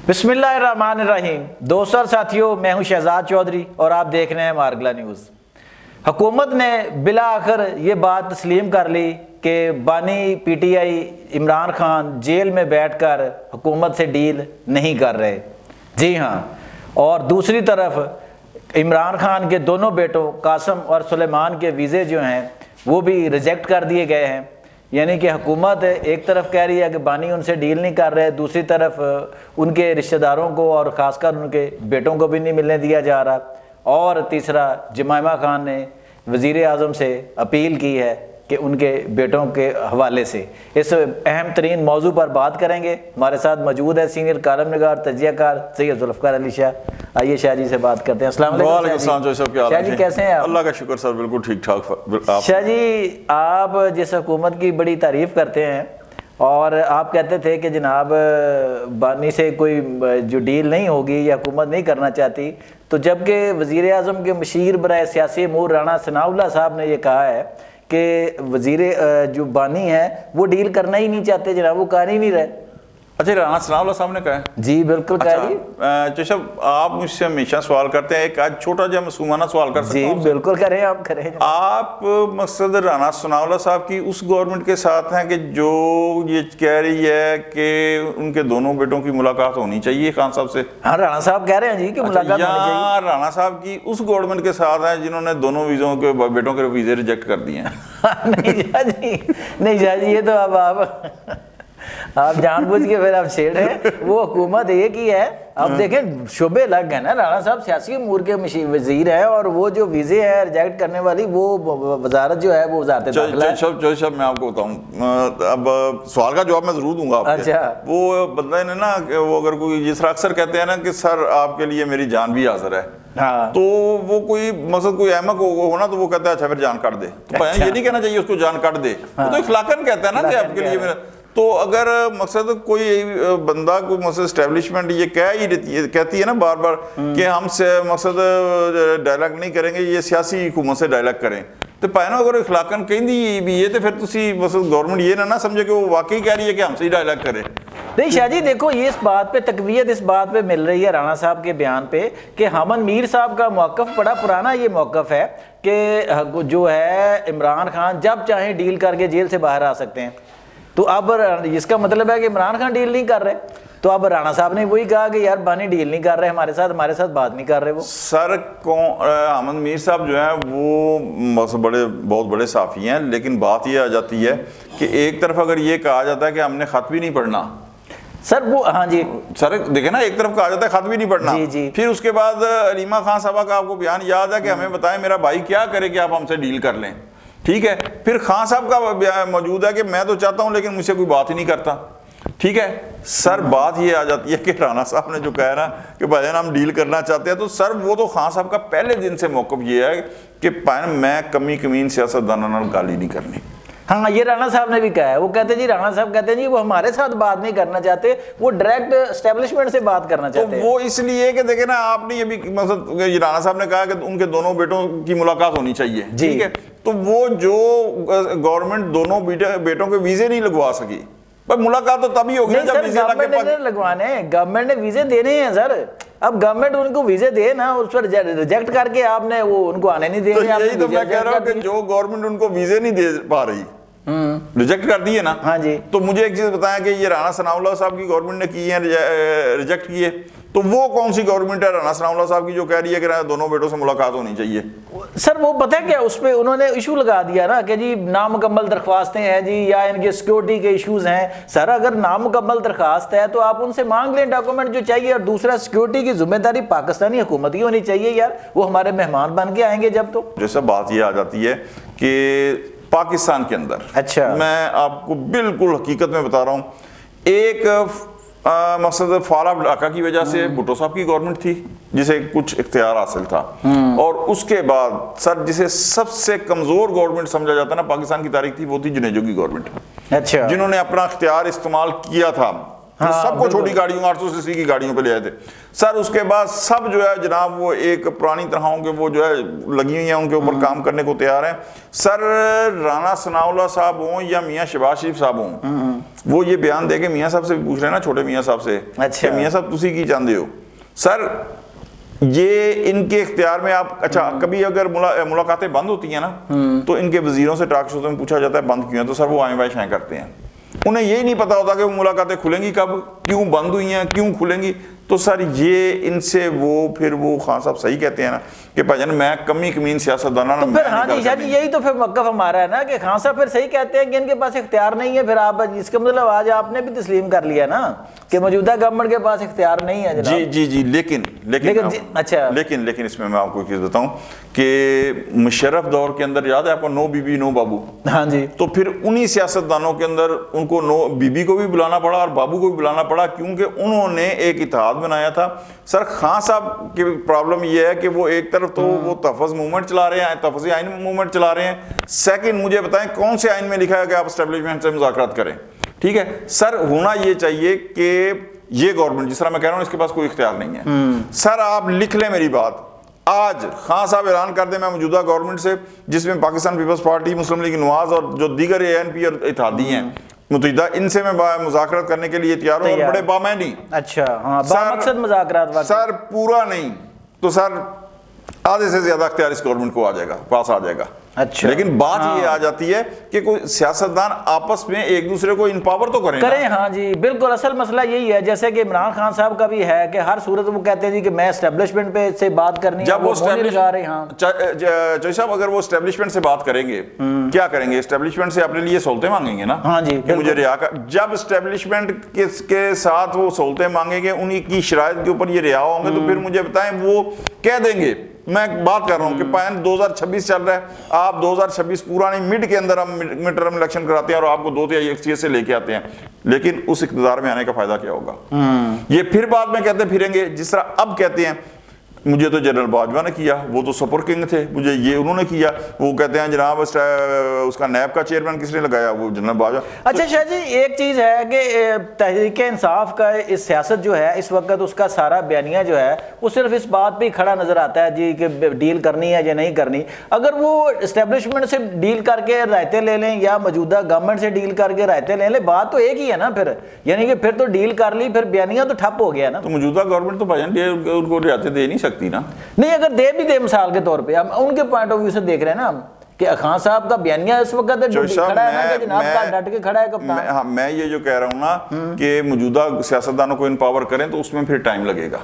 بسم اللہ الرحمن الرحیم۔ دوستوں اور ساتھیوں، میں ہوں شہزاد چودھری اور آپ دیکھ رہے ہیں مارگلا نیوز۔ حکومت نے بالآخر یہ بات تسلیم کر لی کہ بانی P T I Imran Khan jail میں بیٹھ کر حکومت سے ڈیل نہیں کر رہے۔ جی ہاں، اور دوسری طرف عمران خان کے دونوں بیٹوں قاسم اور سلیمان کے ویزے جو ہیں وہ بھی ریجیکٹ کر دیے گئے ہیں۔ یعنی کہ حکومت ایک طرف کہہ رہی ہے کہ بانی ان سے ڈیل نہیں کر رہے، دوسری طرف ان کے رشتہ داروں کو اور خاص کر ان کے بیٹوں کو بھی نہیں ملنے دیا جا رہا، اور تیسرا جمائمہ خان نے وزیر اعظم سے اپیل کی ہے کہ ان کے بیٹوں کے حوالے سے اس اہم ترین موضوع پر بات کریں گے۔ ہمارے ساتھ موجود ہے سینئر کالم نگار تجزیہ کار سید ذوالفقار علی شاہ۔ آئیے شاہ جی سے بات کرتے ہیں۔ السلام علیکم۔ وعلیکم السلام شاہ جی کیسے ہیں آپ؟ اللہ کا شکر سر، بالکل ٹھیک ٹھاک۔ شاہ جی، آپ جس حکومت کی بڑی تعریف کرتے ہیں اور آپ کہتے تھے کہ جناب بانی سے کوئی جو ڈیل نہیں ہوگی یا حکومت نہیں کرنا چاہتی، تو جبکہ وزیر اعظم کے مشیر برائے سیاسی امور رانا ثناء اللہ صاحب نے یہ کہا ہے کہ وزیر جو بانی ہے وہ ڈیل کرنا ہی نہیں چاہتے، جناب وہ کر ہی نہیں رہے۔ اچھا، رانا ثناء اللہ صاحب نے کہا ہے؟ جی بالکل کہا جی۔ چشب، آپ مجھ سے ہمیشہ سوال کرتے ہیں، ایک آج چھوٹا جا معصومانہ سوال کر سکتا ہوں؟ جی بالکل کریں، آپ کریں۔ آپ مقصد رانا ثناء اللہ صاحب کی اس گورنمنٹ کے ساتھ ہیں کہ جو یہ کہہ رہی ہے کہ ان کے دونوں بیٹوں کی ملاقات ہونی چاہیے خان صاحب سے؟ ہاں، رانا صاحب کہہ رہے ہیں جی کہ ملاقات ہونی چاہیے۔ یا رانا صاحب کی اس گورنمنٹ کے ساتھ ہیں جنہوں نے دونوں ویزوں کے بیٹوں کے ویزے ریجیکٹ کر دیے ہیں؟ نہیں شاہ جی، نہیں شاہ جی، یہ تو اب آپ جان بوجھ کے پھر آپ چھیڑ رہے ہیں۔ وہ حکومت ایک ہی ہے۔ اب دیکھیں شعبے الگ ہیں نا، رانا صاحب سیاسی امور کے وزیر ہیں اور وہ جو ویزے ہیں ریجیکٹ کرنے والی وہ وزارت جو ہے وہ وزارت داخلہ ہے۔ میں آپ کو بتاؤں، اب سوال کا جواب میں ضرور دوں گا آپ کو۔ اچھا، وہ بندہ نے نا کہ وہ اگر کوئی جس طرح اکثر کہتے ہیں نا کہ سر آپ کے لیے میری جان بھی حاضر ہے، ہاں، تو وہ کوئی مقصد کوئی احمق ہونا تو وہ کہتا ہے اچھا پھر جان کاٹ دے، تو یہ نہیں کہنا چاہیے اس کو جان کاٹ دے، وہ تو اخلاقاً کہتا ہے نا کہ آپ کے لیے میرا۔ تو اگر مقصد کوئی بندہ کوئی مقصد اسٹیبلشمنٹ یہ کہتی ہے نا بار بار کہ ہم سے مقصد ڈائلاگ نہیں کریں گے، یہ سیاسی حکومت سے ڈائلاگ کریں، تو پائے نا اگر اخلاقاً کہیں بھی یہ تو پھر تسی مقصد گورنمنٹ یہ نہ سمجھے کہ وہ واقعی کہہ رہی ہے کہ ہم سے ہی ڈائلاگ کرے۔ نہیں شاہ جی، دیکھو یہ اس بات پہ تقویت اس بات پہ مل رہی ہے رانا صاحب کے بیان پہ کہ حامد میر صاحب کا موقف بڑا پرانا یہ موقف ہے کہ جو ہے عمران خان جب چاہیں ڈیل کر کے جیل سے باہر آ سکتے ہیں۔ تو اب اس کا مطلب ہے کہ عمران خان ڈیل نہیں کر رہے، تو اب رانا صاحب نے وہی کہا کہ یار بانی ڈیل نہیں کر رہے ہمارے ساتھ بات نہیں کر رہے۔ وہ سر حامد میر صاحب جو ہیں وہ بہت بڑے صحافی ہیں، لیکن بات یہ آ جاتی ہے کہ ایک طرف اگر یہ کہا جاتا ہے کہ ہم نے خط بھی نہیں پڑھنا سر، وہ ہاں جی سر دیکھیں نا، ایک طرف کہا جاتا ہے خط بھی نہیں پڑھنا، جی، پھر اس کے بعد علیمہ خان صاحبہ کا آپ کو بیان یاد ہے کہ ہمیں بتائیں میرا بھائی کیا کرے کہ آپ ہم سے ڈیل کر لیں، ٹھیک ہے۔ پھر خان صاحب کا موجود ہے کہ میں تو چاہتا ہوں لیکن مجھ سے کوئی بات ہی نہیں کرتا، ٹھیک ہے۔ سر بات یہ آ جاتی ہے کہ رانا صاحب نے جو کہا نا کہ بھائی جان ہم ڈیل کرنا چاہتے ہیں، تو سر وہ تو خان صاحب کا پہلے دن سے موقف یہ ہے کہ میں کمین سیاستدانوں نال گالی نہیں کرنی۔ ہاں، یہ رانا صاحب نے بھی کہا ہے۔ وہ کہتے جی، رانا صاحب کہتے ہیں جی وہ ہمارے ساتھ بات نہیں کرنا چاہتے، وہ ڈائریکٹ اسٹیبلشمنٹ سے بات کرنا چاہتے ہیں۔ تو وہ اس لیے کہ دیکھیں نا، آپ نے یہ بھی مقصد رانا صاحب نے کہا کہ ان کے دونوں بیٹوں کی ملاقات ہونی چاہیے، ٹھیک ہے۔ تو وہ جو گورنمنٹ دونوں بیٹوں کے ویزے نہیں لگوا سکی، پر ملاقات تو تبھی ہوگی جب ویزے لگوانے ہیں، گورنمنٹ نے ویزے دینے ہیں سر۔ اب گورنمنٹ ان کو ویزے دے نا، اس پر ریجیکٹ کر کے آپ نے وہ ان کو آنے نہیں دے رہے۔ یہی تو میں کہہ رہا ہوں کہ جو گورنمنٹ ان کو ویزے نہیں دے پا رہی، ریجیکٹ کر دیے نا۔ ہاں جی، تو مجھے ایک چیز بتائیں کہ یہ رانا ثناء اللہ صاحب کی گورنمنٹ نے کی ہے ریجیکٹ کیے، تو وہ کون سی گورنمنٹ ہے رانا ثناء اللہ صاحب کی جو کہہ رہی ہے کہ دونوں بیٹوں سے ملاقات ہونی چاہیے؟ سر وہ پتہ ہے کیا، اس پہ انہوں نے ایشو لگا دیا نا کہ جی نامکمل درخواستیں ہیں جی، یا ان کے سیکیورٹی کے ایشوز ہیں۔ سر اگر نامکمل درخواست ہے تو آپ ان سے مانگ لیں ڈاکومنٹ جو چاہیے، اور دوسرا سیکیورٹی کی ذمہ داری پاکستانی حکومت کی ہونی چاہیے یار، وہ ہمارے مہمان بن کے آئیں گے جب۔ تو جیسا بات یہ آ جاتی ہے کہ پاکستان کے اندر، اچھا میں آپ کو بالکل حقیقت میں بتا رہا ہوں، ایک مقصد فال آف ڈھاکہ کی وجہ سے بھٹو صاحب کی گورنمنٹ تھی جسے کچھ اختیار حاصل تھا، اور اس کے بعد سر جسے سب سے کمزور گورنمنٹ سمجھا جاتا ہے نا پاکستان کی تاریخ تھی، وہ تھی جنیجو کی گورنمنٹ، اچھا، جنہوں نے اپنا اختیار استعمال کیا تھا جو سب کو چھوٹی گاڑیوں 800 cc کی گاڑیوں پہ لے آئے تھے سر. اس کے بعد سب جو ہے جناب وہ ایک پرانی طرحوں کے وہ جو ہے لگی ہوئی ہیں ان کے اوپر کام کرنے کو تیار ہیں سر. رانا ثناء اللہ صاحب ہوں یا میاں شہباز شریف صاحب ہوں, وہ یہ بیان دے کے میاں صاحب سے پوچھ رہے ہیں نا, چھوٹے میاں صاحب سے, کہ میاں صاحب تسی کی چاہتے ہو سر. یہ ان کے اختیار میں آپ, اچھا کبھی اگر ملاقاتیں بند ہوتی ہیں نا تو ان کے وزیروں سے ٹاک شوز میں پوچھا جاتا ہے بند کیوں ہیں, تو سر وہ آئیں بائیں شائیں کرتے ہیں. انہیں یہی نہیں پتا ہوتا کہ وہ ملاقاتیں کھلیں گی کب, کیوں بند ہوئی ہیں, کیوں کھلیں گی. تو سر یہ ان سے وہ پھر وہ خان صاحب صحیح کہتے ہیں نا کہ بھائی جان میں کمی کمین سیاستدانہ نا. تو پھر ہاں جی شاہ جی یہی تو پھر موقف ہمارا ہے نا کہ خان صاحب پھر صحیح کہتے ہیں کہ ان کے پاس اختیار نہیں ہے. پھر آپ اس کا مطلب آج آپ نے بھی تسلیم کر لیا نا کہ موجودہ گورنمنٹ کے پاس اختیار نہیں ہے جناب. جی لیکن اچھا لیکن اس میں آپ کو ایک چیز بتاؤں کہ مشرف دور کے اندر یاد ہے آپ کو نو بی بی نو بابو. ہاں جی. تو پھر انہی سیاستدانوں کے اندر ان کو نو بی بی کو بھی بلانا پڑا اور بابو کو بھی بلانا پڑا کیونکہ انہوں نے ایک اتحاد بنایا تھا. سر خان صاحب کی پرابلم یہ ہے کہ وہ ایک طرف تو وہ تحفظ موومنٹ چلا رہے ہیں, تحفظی آئین موومنٹ چلا رہے ہیں. سیکنڈ مجھے بتائیں کون سے آئین میں لکھا ہے کہ آپ اسٹیبلشمنٹ سے مذاکرات کریں. ٹھیک ہے سر, ہونا یہ چاہیے کہ یہ گورنمنٹ جس طرح میں کہہ رہا ہوں اس کے پاس کوئی اختیار نہیں ہے. سر آپ لکھ لیں میری بات, آج خان صاحب اعلان کر دیں میں موجودہ گورنمنٹ سے جس میں پاکستان پیپلز پارٹی, مسلم لیگ نواز اور جو دیگر ANP اور اتحادی ہیں متحدہ, ان سے میں مذاکرات کرنے کے لیے تیار ہوں اور بڑے بامعنی. اچھا ہاں بامقصد مذاکرات سر, پورا نہیں تو سر آدھے سے زیادہ اختیار اس گورنمنٹ کو آ جائے گا, پاس آ جائے گا. اچھا لیکن بات یہ آ جاتی ہے کہ کوئی سیاستدان آپس میں ایک دوسرے کو امپاور تو کریں. ہاں جی بالکل. اصل مسئلہ یہی ہے جیسے کہ عمران خان صاحب کا بھی ہے کہ ہر صورت وہ کہتے ہیں جی کہ میں اسٹیبلشمنٹ پہ سے بات کرنی ہے. جب وہ چوہی صاحب اگر وہ اسٹیبلشمنٹ سے بات کریں گے کیا کریں گے, اسٹیبلشمنٹ سے اپنے لیے سہولتیں مانگیں گے نا. ہاں جی کہ مجھے رہا کر, جب اسٹیبلشمنٹ کے ساتھ وہ سہولتیں مانگیں گے انہی کی شرائط کے اوپر یہ رہا ہوں گے تو پھر مجھے بتائیں وہ کہہ دیں گے. میں بات کر رہا ہوں کہ پائن 2026 چل رہا ہے, آپ 2026 پورا نہیں, مڈ کے اندر ہم مڈ ٹرم الیکشن کراتے ہیں اور آپ کو 2 سے لے کے آتے ہیں, لیکن اس اقتدار میں آنے کا فائدہ کیا ہوگا. یہ پھر بعد میں کہتے پھریں گے جس طرح اب کہتے ہیں مجھے تو جنرل باجوہ نے کیا, وہ تو سپر کنگ تھے, مجھے یہ انہوں نے کیا. وہ کہتے ہیں جناب اس کا نیب کا چیئرمین کس نے لگایا, وہ جنرل باجوہ. اچھا شاہ جی ایک چیز ہے کہ تحریک انصاف کا اس سیاست جو ہے اس وقت اس کا سارا بیانیہ جو ہے وہ صرف اس بات پہ کھڑا نظر آتا ہے جی کہ ڈیل کرنی ہے یا نہیں کرنی. اگر وہ اسٹیبلشمنٹ سے ڈیل کر کے رائتے لے لیں یا موجودہ گورنمنٹ سے ڈیل کر کے رائتے لے لیں, بات تو ایک ہی ہے نا پھر, یعنی کہ پھر تو ڈیل کر لی پھر بیانیہ تو ٹھپ ہو گیا نا. تو موجودہ گورنمنٹ تو بھائی ان کو رعایتیں دے نہیں سکتی نا. نہیں اگر دے بھی دے مثال کے طور پہ ہم ان کے پوائنٹ آف ویو سے دیکھ رہے ہیں نا ہم کہ خان صاحب کا بیانیہ اس وقت کھڑا ہے نا کہ جناب کا ڈٹ کے کھڑا ہے کپتان. میں یہ جو کہہ رہا ہوں نا کہ موجودہ سیاستدانوں کو امپاور کریں تو اس میں پھر ٹائم لگے گا,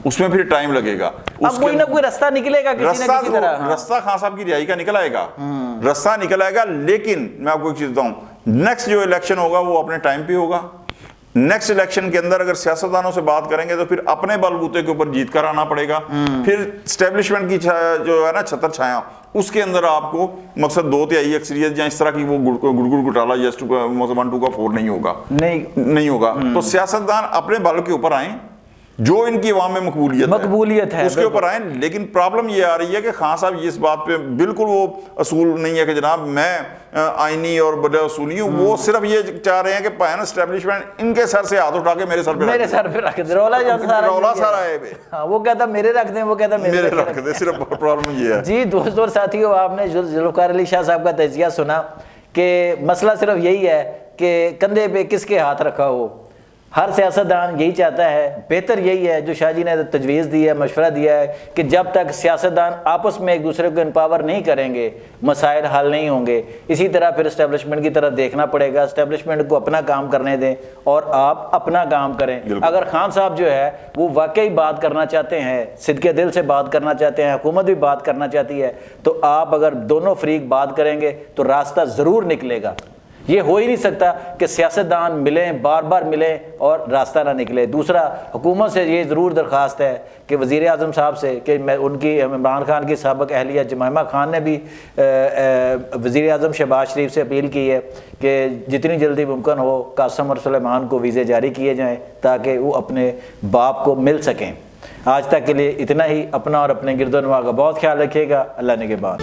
اس میں پھر ٹائم لگے گا. اب کوئی نہ کوئی رستہ نکلے گا کسی نہ کسی طرح. رستہ خان صاحب کی رہائی کا نکل آئے گا, رستہ نکل آئے گا. لیکن میں آپ کو ایک چیز بتاؤں, نیکسٹ جو الیکشن ہوگا وہ اپنے ٹائم پہ ہوگا. نیکسٹ الیکشن کے اندر اگر سیاستدانوں سے بات کریں گے تو پھر اپنے بل بوتے کے اوپر جیت کر آنا پڑے گا. پھر اسٹیبلشمنٹ کی جو ہے نا چھتر چھایا اس کے اندر آپ کو مقصد 2/3 اکثریت یا اس طرح کی وہ گڑ گٹالا یس 1 2 کا 4 نہیں ہوگا, نہیں ہوگا. تو سیاستدان اپنے بل کے اوپر آئیں, جو ان کی عوام میں مقبولیت ہے اس کے اوپر آئیں. لیکن پرابلم یہ آ رہی ہے کہ خان صاحب اس بات پہ بالکل وہ اصول نہیں ہے کہ جناب میں آئینی اور بڑے اصولی ہوں. وہ صرف یہ چاہ رہے ہیں کہ پائن اسٹیبلشمنٹ ان کے سر سے ہاتھ اٹھا کے میرے سر پہ رکھ دے. رولا سارا ہے, وہ کہتا میرے رکھ دیں, وہ کہتا میرے رکھ دیں. صرف پرابلم یہ ہے. جی دوستوں اور ساتھیوں, آپ نے ذوالفقار علی شاہ صاحب کا تجزیہ سنا کہ مسئلہ صرف یہی ہے کہ کندھے پہ کس کے ہاتھ رکھا ہو. ہر سیاستدان یہی چاہتا ہے, بہتر یہی ہے جو شاہ جی نے تجویز دی ہے, مشورہ دیا ہے کہ جب تک سیاستدان آپس میں ایک دوسرے کو امپاور نہیں کریں گے مسائل حل نہیں ہوں گے. اسی طرح پھر اسٹیبلشمنٹ کی طرف دیکھنا پڑے گا, اسٹیبلشمنٹ کو اپنا کام کرنے دیں اور آپ اپنا کام کریں. اگر خان صاحب جو ہے وہ واقعی بات کرنا چاہتے ہیں, صدقے دل سے بات کرنا چاہتے ہیں, حکومت بھی بات کرنا چاہتی ہے, تو آپ اگر دونوں فریق بات کریں گے تو راستہ ضرور نکلے گا. یہ ہو ہی نہیں سکتا کہ سیاستدان ملیں, بار بار ملیں اور راستہ نہ نکلے. دوسرا, حکومت سے یہ ضرور درخواست ہے کہ وزیر اعظم صاحب سے کہ ان کی عمران خان کی سابق اہلیہ جمائمہ خان نے بھی وزیر اعظم شہباز شریف سے اپیل کی ہے کہ جتنی جلدی ممکن ہو قاسم اور سلیمان کو ویزے جاری کیے جائیں تاکہ وہ اپنے باپ کو مل سکیں. آج تک کے لیے اتنا ہی. اپنا اور اپنے گرد و نواح کا بہت خیال رکھیے گا. اللہ نگہبان.